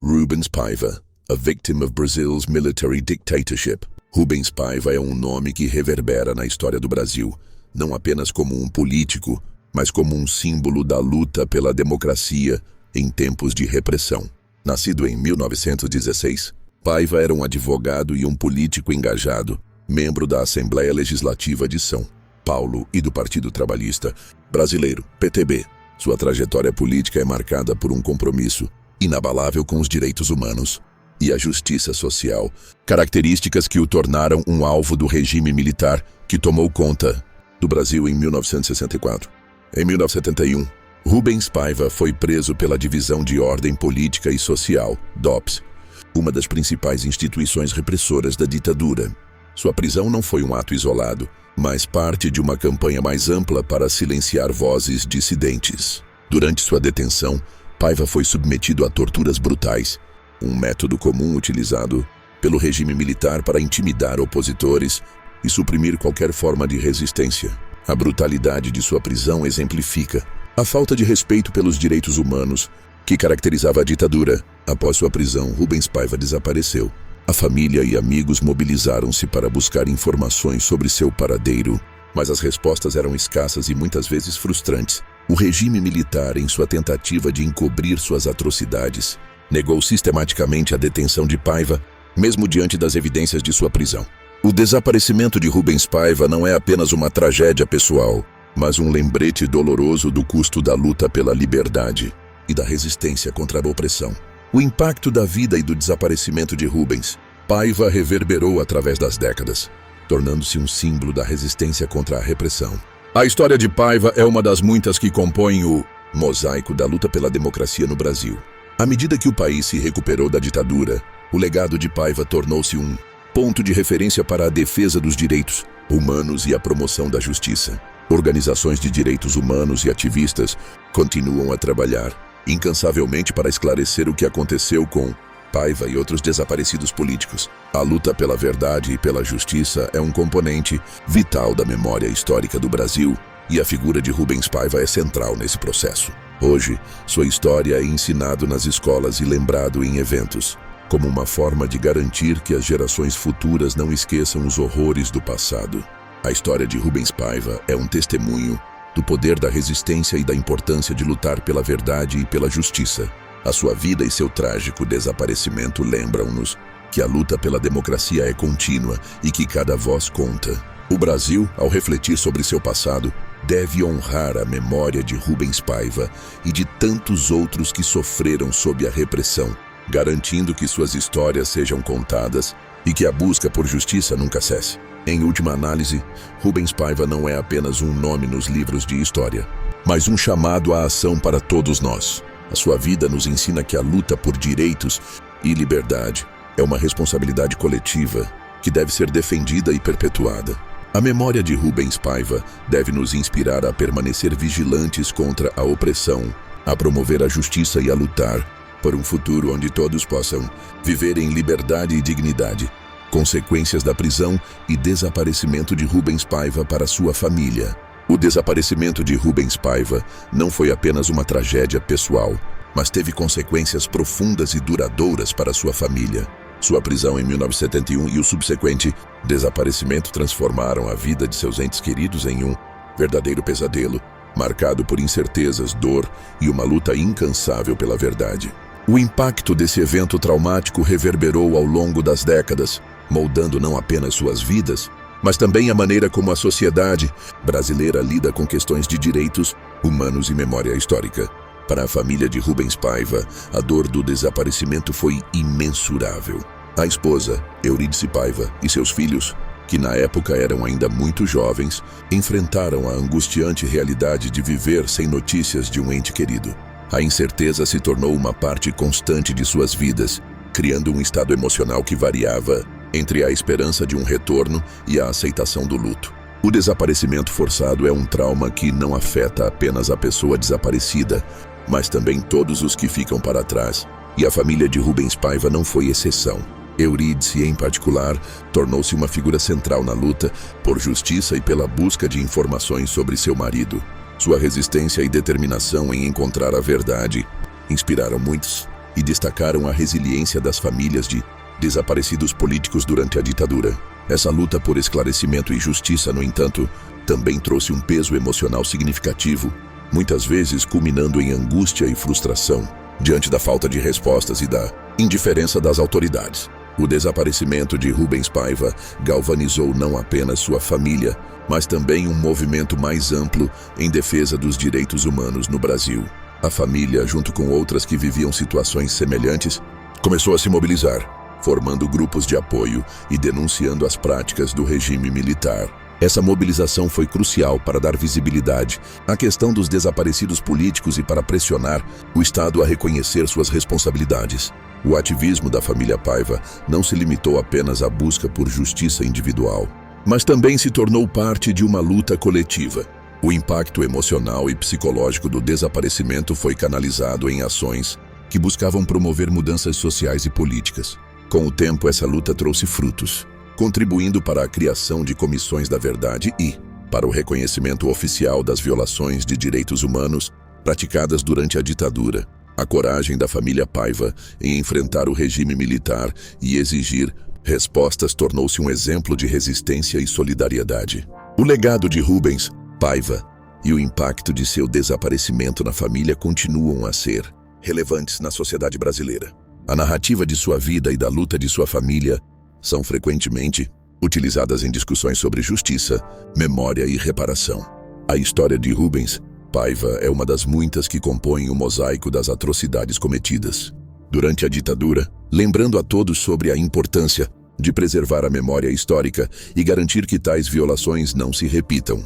Rubens Paiva, a victim of Brazil's military dictatorship. Rubens Paiva é um nome que reverbera na história do Brasil, não apenas como um político, mas como um símbolo da luta pela democracia em tempos de repressão. Nascido em 1916, Paiva era um advogado e um político engajado, membro da Assembleia Legislativa de São Paulo e do Partido Trabalhista Brasileiro, PTB. Sua trajetória política é marcada por um compromisso inabalável com os direitos humanos e a justiça social, características que o tornaram um alvo do regime militar que tomou conta do Brasil em 1964. Em 1971, Rubens Paiva foi preso pela Divisão de Ordem Política e Social, DOPS, uma das principais instituições repressoras da ditadura. Sua prisão não foi um ato isolado, mas parte de uma campanha mais ampla para silenciar vozes dissidentes. Durante sua detenção, Paiva foi submetido a torturas brutais, um método comum utilizado pelo regime militar para intimidar opositores e suprimir qualquer forma de resistência. A brutalidade de sua prisão exemplifica a falta de respeito pelos direitos humanos que caracterizava a ditadura. Após sua prisão, Rubens Paiva desapareceu. A família e amigos mobilizaram-se para buscar informações sobre seu paradeiro, mas as respostas eram escassas e muitas vezes frustrantes. O regime militar, em sua tentativa de encobrir suas atrocidades, negou sistematicamente a detenção de Paiva, mesmo diante das evidências de sua prisão. O desaparecimento de Rubens Paiva não é apenas uma tragédia pessoal, mas um lembrete doloroso do custo da luta pela liberdade e da resistência contra a opressão. O impacto da vida e do desaparecimento de Rubens Paiva reverberou através das décadas, tornando-se um símbolo da resistência contra a repressão. A história de Paiva é uma das muitas que compõem o mosaico da luta pela democracia no Brasil. À medida que o país se recuperou da ditadura, o legado de Paiva tornou-se um ponto de referência para a defesa dos direitos humanos e a promoção da justiça. Organizações de direitos humanos e ativistas continuam a trabalhar incansavelmente para esclarecer o que aconteceu com Paiva e outros desaparecidos políticos. A luta pela verdade e pela justiça é um componente vital da memória histórica do Brasil, e a figura de Rubens Paiva é central nesse processo. Hoje, sua história é ensinada nas escolas e lembrado em eventos, como uma forma de garantir que as gerações futuras não esqueçam os horrores do passado. A história de Rubens Paiva é um testemunho do poder da resistência e da importância de lutar pela verdade e pela justiça. A sua vida e seu trágico desaparecimento lembram-nos que a luta pela democracia é contínua e que cada voz conta. O Brasil, ao refletir sobre seu passado, deve honrar a memória de Rubens Paiva e de tantos outros que sofreram sob a repressão, garantindo que suas histórias sejam contadas e que a busca por justiça nunca cesse. Em última análise, Rubens Paiva não é apenas um nome nos livros de história, mas um chamado à ação para todos nós. A sua vida nos ensina que a luta por direitos e liberdade é uma responsabilidade coletiva que deve ser defendida e perpetuada. A memória de Rubens Paiva deve nos inspirar a permanecer vigilantes contra a opressão, a promover a justiça e a lutar por um futuro onde todos possam viver em liberdade e dignidade. Consequências da prisão e desaparecimento de Rubens Paiva para sua família. O desaparecimento de Rubens Paiva não foi apenas uma tragédia pessoal, mas teve consequências profundas e duradouras para sua família. Sua prisão em 1971 e o subsequente desaparecimento transformaram a vida de seus entes queridos em um verdadeiro pesadelo, marcado por incertezas, dor e uma luta incansável pela verdade. O impacto desse evento traumático reverberou ao longo das décadas, moldando não apenas suas vidas, mas também a maneira como a sociedade brasileira lida com questões de direitos humanos e memória histórica. Para a família de Rubens Paiva, a dor do desaparecimento foi imensurável. A esposa, Eurídice Paiva, e seus filhos, que na época eram ainda muito jovens, enfrentaram a angustiante realidade de viver sem notícias de um ente querido. A incerteza se tornou uma parte constante de suas vidas, criando um estado emocional que variava entre a esperança de um retorno e a aceitação do luto. O desaparecimento forçado é um trauma que não afeta apenas a pessoa desaparecida, mas também todos os que ficam para trás, e a família de Rubens Paiva não foi exceção. Eurídice, em particular, tornou-se uma figura central na luta por justiça e pela busca de informações sobre seu marido. Sua resistência e determinação em encontrar a verdade inspiraram muitos e destacaram a resiliência das famílias de desaparecidos políticos durante a ditadura. Essa luta por esclarecimento e justiça, no entanto, também trouxe um peso emocional significativo, muitas vezes culminando em angústia e frustração diante da falta de respostas e da indiferença das autoridades. O desaparecimento de Rubens Paiva galvanizou não apenas sua família, mas também um movimento mais amplo em defesa dos direitos humanos no Brasil. A família, junto com outras que viviam situações semelhantes, começou a se mobilizar, formando grupos de apoio e denunciando as práticas do regime militar. Essa mobilização foi crucial para dar visibilidade à questão dos desaparecidos políticos e para pressionar o Estado a reconhecer suas responsabilidades. O ativismo da família Paiva não se limitou apenas à busca por justiça individual, mas também se tornou parte de uma luta coletiva. O impacto emocional e psicológico do desaparecimento foi canalizado em ações que buscavam promover mudanças sociais e políticas. Com o tempo, essa luta trouxe frutos, contribuindo para a criação de comissões da verdade e para o reconhecimento oficial das violações de direitos humanos praticadas durante a ditadura. A coragem da família Paiva em enfrentar o regime militar e exigir respostas tornou-se um exemplo de resistência e solidariedade. O legado de Rubens Paiva e o impacto de seu desaparecimento na família continuam a ser relevantes na sociedade brasileira. A narrativa de sua vida e da luta de sua família são frequentemente utilizadas em discussões sobre justiça, memória e reparação. A história de Rubens Paiva é uma das muitas que compõem o mosaico das atrocidades cometidas durante a ditadura, lembrando a todos sobre a importância de preservar a memória histórica e garantir que tais violações não se repitam.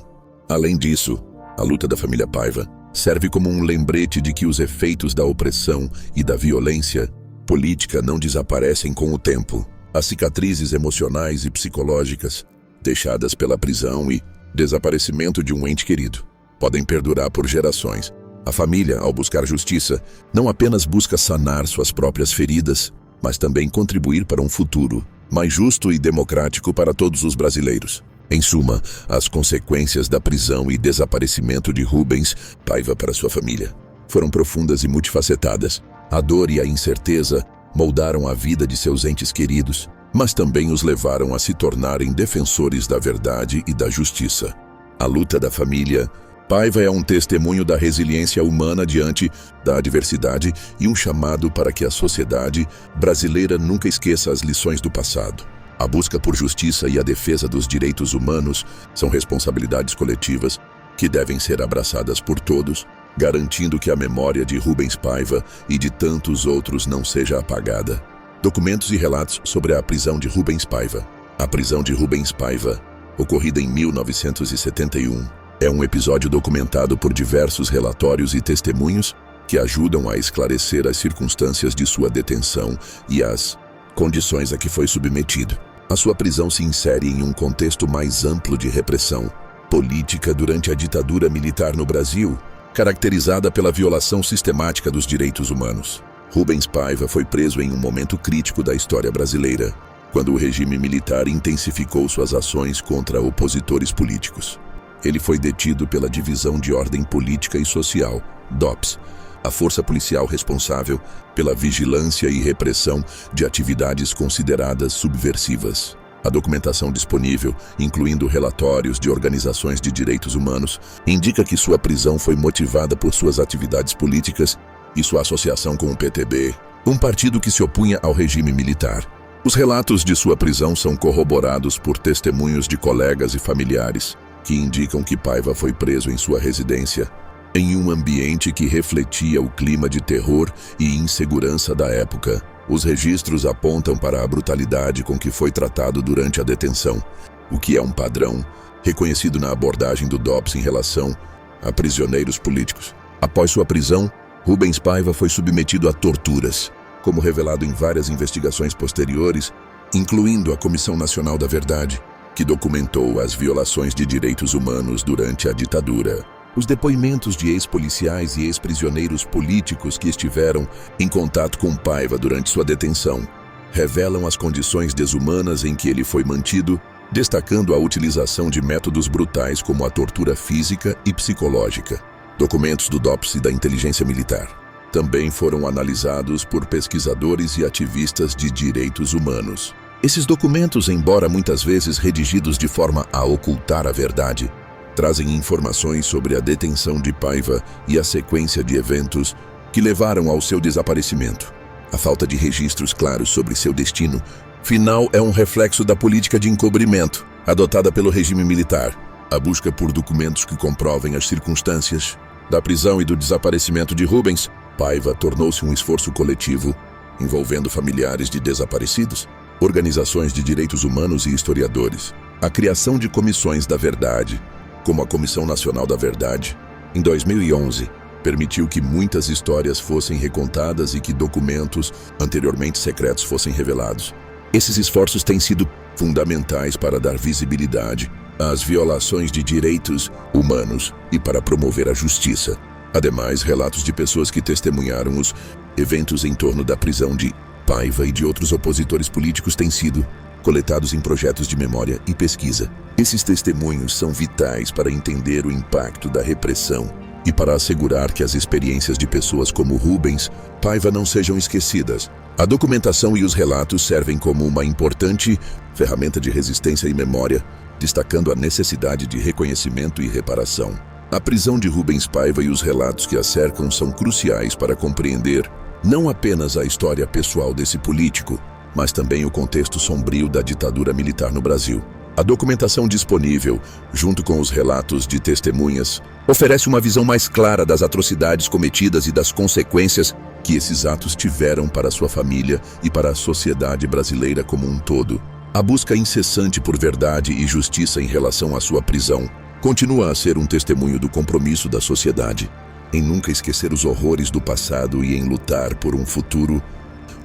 Além disso, a luta da família Paiva serve como um lembrete de que os efeitos da opressão e da violência política não desaparecem com o tempo. As cicatrizes emocionais e psicológicas deixadas pela prisão e desaparecimento de um ente querido podem perdurar por gerações. A família, ao buscar justiça, não apenas busca sanar suas próprias feridas, mas também contribuir para um futuro mais justo e democrático para todos os brasileiros. Em suma, as consequências da prisão e desaparecimento de Rubens Paiva para sua família foram profundas e multifacetadas. A dor e a incerteza moldaram a vida de seus entes queridos, mas também os levaram a se tornarem defensores da verdade e da justiça. A luta da família Paiva é um testemunho da resiliência humana diante da adversidade e um chamado para que a sociedade brasileira nunca esqueça as lições do passado. A busca por justiça e a defesa dos direitos humanos são responsabilidades coletivas que devem ser abraçadas por todos, garantindo que a memória de Rubens Paiva e de tantos outros não seja apagada. Documentos e relatos sobre a prisão de Rubens Paiva. A prisão de Rubens Paiva, ocorrida em 1971, é um episódio documentado por diversos relatórios e testemunhos que ajudam a esclarecer as circunstâncias de sua detenção e as condições a que foi submetido. A sua prisão se insere em um contexto mais amplo de repressão política durante a ditadura militar no Brasil, caracterizada pela violação sistemática dos direitos humanos. Rubens Paiva foi preso em um momento crítico da história brasileira, quando o regime militar intensificou suas ações contra opositores políticos. Ele foi detido pela Divisão de Ordem Política e Social, DOPS, a força policial responsável pela vigilância e repressão de atividades consideradas subversivas. A documentação disponível, incluindo relatórios de organizações de direitos humanos, indica que sua prisão foi motivada por suas atividades políticas e sua associação com o PTB, um partido que se opunha ao regime militar. Os relatos de sua prisão são corroborados por testemunhos de colegas e familiares, que indicam que Paiva foi preso em sua residência, em um ambiente que refletia o clima de terror e insegurança da época. Os registros apontam para a brutalidade com que foi tratado durante a detenção, o que é um padrão reconhecido na abordagem do DOPS em relação a prisioneiros políticos. Após sua prisão, Rubens Paiva foi submetido a torturas, como revelado em várias investigações posteriores, incluindo a Comissão Nacional da Verdade, que documentou as violações de direitos humanos durante a ditadura. Os depoimentos de ex-policiais e ex-prisioneiros políticos que estiveram em contato com Paiva durante sua detenção revelam as condições desumanas em que ele foi mantido, destacando a utilização de métodos brutais como a tortura física e psicológica. Documentos do DOPS e da inteligência militar também foram analisados por pesquisadores e ativistas de direitos humanos. Esses documentos, embora muitas vezes redigidos de forma a ocultar a verdade, trazem informações sobre a detenção de Paiva e a sequência de eventos que levaram ao seu desaparecimento. A falta de registros claros sobre seu destino final é um reflexo da política de encobrimento adotada pelo regime militar. A busca por documentos que comprovem as circunstâncias da prisão e do desaparecimento de Rubens Paiva tornou-se um esforço coletivo envolvendo familiares de desaparecidos, organizações de direitos humanos e historiadores. A criação de comissões da verdade, como a Comissão Nacional da Verdade, em 2011, permitiu que muitas histórias fossem recontadas e que documentos anteriormente secretos fossem revelados. Esses esforços têm sido fundamentais para dar visibilidade às violações de direitos humanos e para promover a justiça. Ademais, relatos de pessoas que testemunharam os eventos em torno da prisão de Paiva e de outros opositores políticos têm sido coletados em projetos de memória e pesquisa. Esses testemunhos são vitais para entender o impacto da repressão e para assegurar que as experiências de pessoas como Rubens Paiva não sejam esquecidas. A documentação e os relatos servem como uma importante ferramenta de resistência e memória, destacando a necessidade de reconhecimento e reparação. A prisão de Rubens Paiva e os relatos que a cercam são cruciais para compreender não apenas a história pessoal desse político, mas também o contexto sombrio da ditadura militar no Brasil. A documentação disponível, junto com os relatos de testemunhas, oferece uma visão mais clara das atrocidades cometidas e das consequências que esses atos tiveram para sua família e para a sociedade brasileira como um todo. A busca incessante por verdade e justiça em relação à sua prisão continua a ser um testemunho do compromisso da sociedade em nunca esquecer os horrores do passado e em lutar por um futuro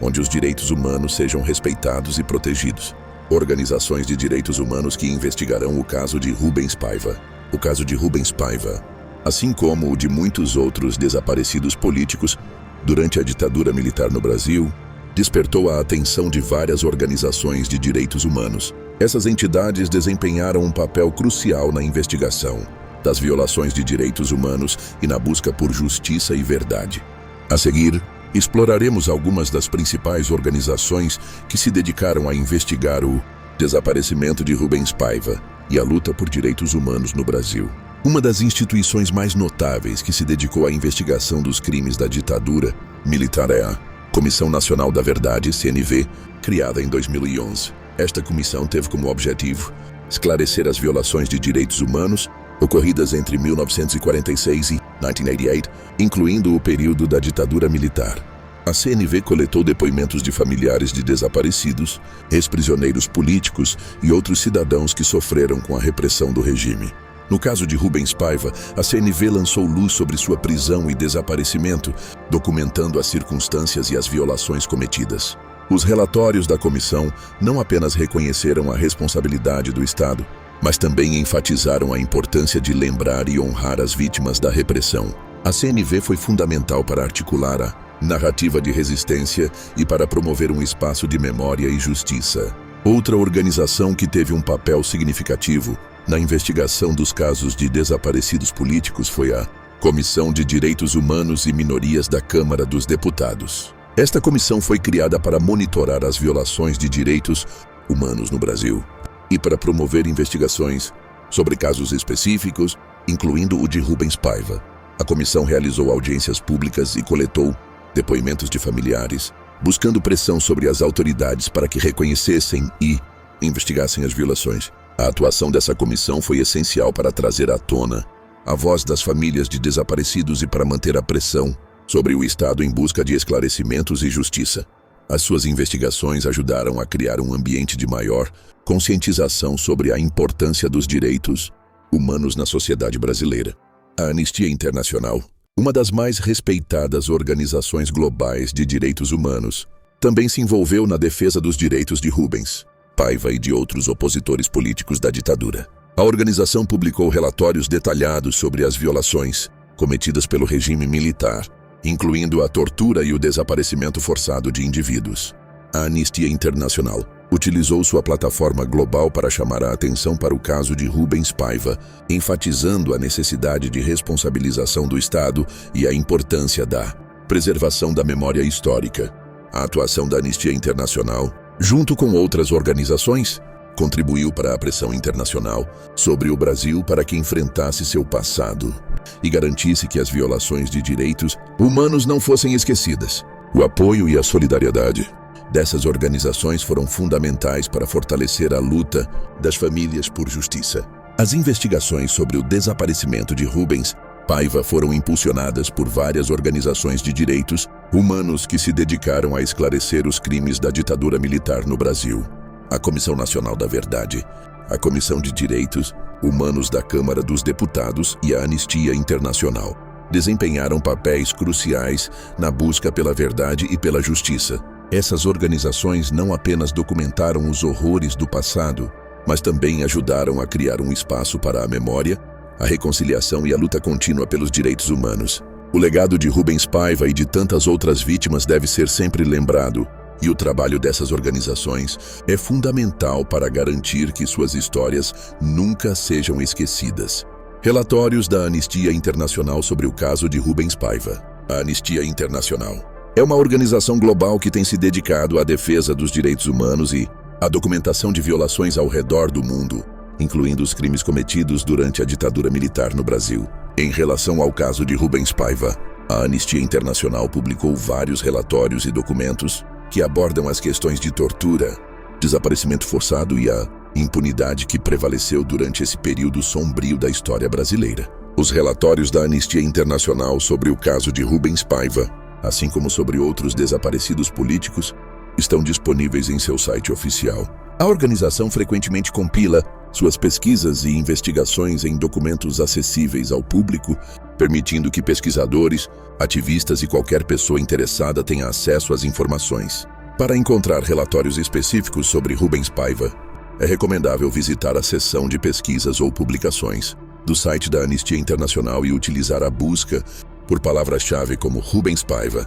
onde os direitos humanos sejam respeitados e protegidos. Organizações de direitos humanos que investigarão o caso de Rubens Paiva. O caso de Rubens Paiva, assim como o de muitos outros desaparecidos políticos durante a ditadura militar no Brasil, despertou a atenção de várias organizações de direitos humanos. Essas entidades desempenharam um papel crucial na investigação das violações de direitos humanos e na busca por justiça e verdade. A seguir, exploraremos algumas das principais organizações que se dedicaram a investigar o desaparecimento de Rubens Paiva e a luta por direitos humanos no Brasil. Uma das instituições mais notáveis que se dedicou à investigação dos crimes da ditadura militar é a Comissão Nacional da Verdade, CNV, criada em 2011. Esta comissão teve como objetivo esclarecer as violações de direitos humanos ocorridas entre 1946 e 1988, incluindo o período da ditadura militar. A CNV coletou depoimentos de familiares de desaparecidos, ex-prisioneiros políticos e outros cidadãos que sofreram com a repressão do regime. No caso de Rubens Paiva, a CNV lançou luz sobre sua prisão e desaparecimento, documentando as circunstâncias e as violações cometidas. Os relatórios da comissão não apenas reconheceram a responsabilidade do Estado, mas também enfatizaram a importância de lembrar e honrar as vítimas da repressão. A CNV foi fundamental para articular a narrativa de resistência e para promover um espaço de memória e justiça. Outra organização que teve um papel significativo na investigação dos casos de desaparecidos políticos foi a Comissão de Direitos Humanos e Minorias da Câmara dos Deputados. Esta comissão foi criada para monitorar as violações de direitos humanos no Brasil e para promover investigações sobre casos específicos, incluindo o de Rubens Paiva. A comissão realizou audiências públicas e coletou depoimentos de familiares, buscando pressão sobre as autoridades para que reconhecessem e investigassem as violações. A atuação dessa comissão foi essencial para trazer à tona a voz das famílias de desaparecidos e para manter a pressão sobre o Estado em busca de esclarecimentos e justiça. As suas investigações ajudaram a criar um ambiente de maior conscientização sobre a importância dos direitos humanos na sociedade brasileira. A Anistia Internacional, uma das mais respeitadas organizações globais de direitos humanos, também se envolveu na defesa dos direitos de Rubens Paiva e de outros opositores políticos da ditadura. A organização publicou relatórios detalhados sobre as violações cometidas pelo regime militar, incluindo a tortura e o desaparecimento forçado de indivíduos. A Anistia Internacional utilizou sua plataforma global para chamar a atenção para o caso de Rubens Paiva, enfatizando a necessidade de responsabilização do Estado e a importância da preservação da memória histórica. A atuação da Anistia Internacional, junto com outras organizações, contribuiu para a pressão internacional sobre o Brasil para que enfrentasse seu passado e garantisse que as violações de direitos humanos não fossem esquecidas. O apoio e a solidariedade dessas organizações foram fundamentais para fortalecer a luta das famílias por justiça. As investigações sobre o desaparecimento de Rubens Paiva foram impulsionadas por várias organizações de direitos humanos que se dedicaram a esclarecer os crimes da ditadura militar no Brasil. A Comissão Nacional da Verdade, a Comissão de Direitos Humanos da Câmara dos Deputados e a Anistia Internacional desempenharam papéis cruciais na busca pela verdade e pela justiça. Essas organizações não apenas documentaram os horrores do passado, mas também ajudaram a criar um espaço para a memória, a reconciliação e a luta contínua pelos direitos humanos. O legado de Rubens Paiva e de tantas outras vítimas deve ser sempre lembrado, e o trabalho dessas organizações é fundamental para garantir que suas histórias nunca sejam esquecidas. Relatórios da Anistia Internacional sobre o caso de Rubens Paiva. A Anistia Internacional é uma organização global que tem se dedicado à defesa dos direitos humanos e à documentação de violações ao redor do mundo, incluindo os crimes cometidos durante a ditadura militar no Brasil. Em relação ao caso de Rubens Paiva, a Anistia Internacional publicou vários relatórios e documentos que abordam as questões de tortura, desaparecimento forçado e a impunidade que prevaleceu durante esse período sombrio da história brasileira. Os relatórios da Anistia Internacional sobre o caso de Rubens Paiva, assim como sobre outros desaparecidos políticos, estão disponíveis em seu site oficial. A organização frequentemente compila suas pesquisas e investigações em documentos acessíveis ao público, permitindo que pesquisadores, ativistas e qualquer pessoa interessada tenha acesso às informações. Para encontrar relatórios específicos sobre Rubens Paiva, é recomendável visitar a seção de pesquisas ou publicações do site da Anistia Internacional e utilizar a busca por palavras-chave como Rubens Paiva,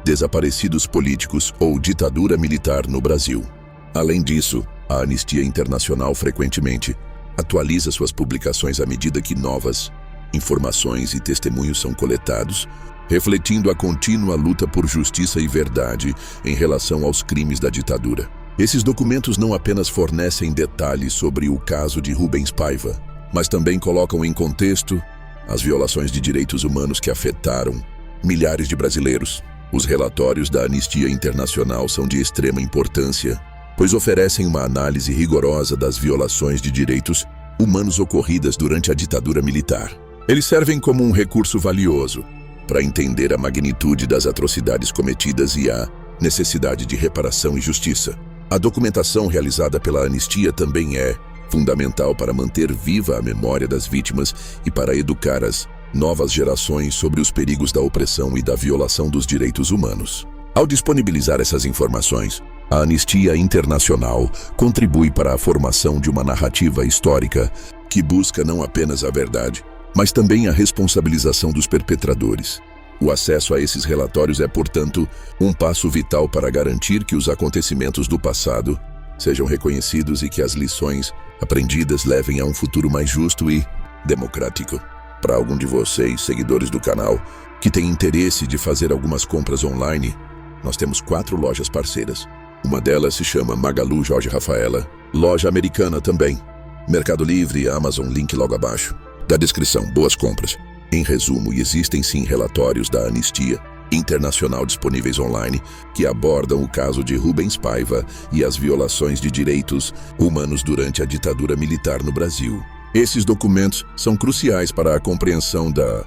desaparecidos políticos ou ditadura militar no Brasil. Além disso, a Anistia Internacional frequentemente atualiza suas publicações à medida que novas informações e testemunhos são coletados, refletindo a contínua luta por justiça e verdade em relação aos crimes da ditadura. Esses documentos não apenas fornecem detalhes sobre o caso de Rubens Paiva, mas também colocam em contexto as violações de direitos humanos que afetaram milhares de brasileiros. Os relatórios da Anistia Internacional são de extrema importância, pois oferecem uma análise rigorosa das violações de direitos humanos ocorridas durante a ditadura militar. Eles servem como um recurso valioso para entender a magnitude das atrocidades cometidas e a necessidade de reparação e justiça. A documentação realizada pela Anistia também é fundamental para manter viva a memória das vítimas e para educar as novas gerações sobre os perigos da opressão e da violação dos direitos humanos. Ao disponibilizar essas informações, a Anistia Internacional contribui para a formação de uma narrativa histórica que busca não apenas a verdade, mas também a responsabilização dos perpetradores. O acesso a esses relatórios é, portanto, um passo vital para garantir que os acontecimentos do passado sejam reconhecidos e que as lições aprendidas levem a um futuro mais justo e democrático. Para algum de vocês, seguidores do canal, que tem interesse de fazer algumas compras online, nós temos 4 lojas parceiras. Uma delas se chama Magalu Jorge Rafaela, loja americana também. Mercado Livre, Amazon, link logo abaixo da descrição. Boas compras. Em resumo, existem sim relatórios da Anistia Internacional disponíveis online que abordam o caso de Rubens Paiva e as violações de direitos humanos durante a ditadura militar no Brasil. Esses documentos são cruciais para a compreensão da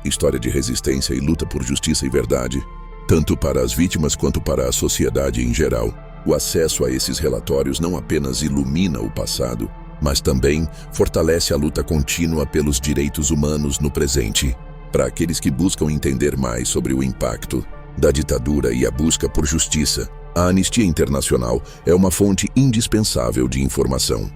história de resistência e luta por justiça e verdade, tanto para as vítimas quanto para a sociedade em geral. O acesso a esses relatórios não apenas ilumina o passado, mas também fortalece a luta contínua pelos direitos humanos no presente. Para aqueles que buscam entender mais sobre o impacto da ditadura e a busca por justiça, a Anistia Internacional é uma fonte indispensável de informação.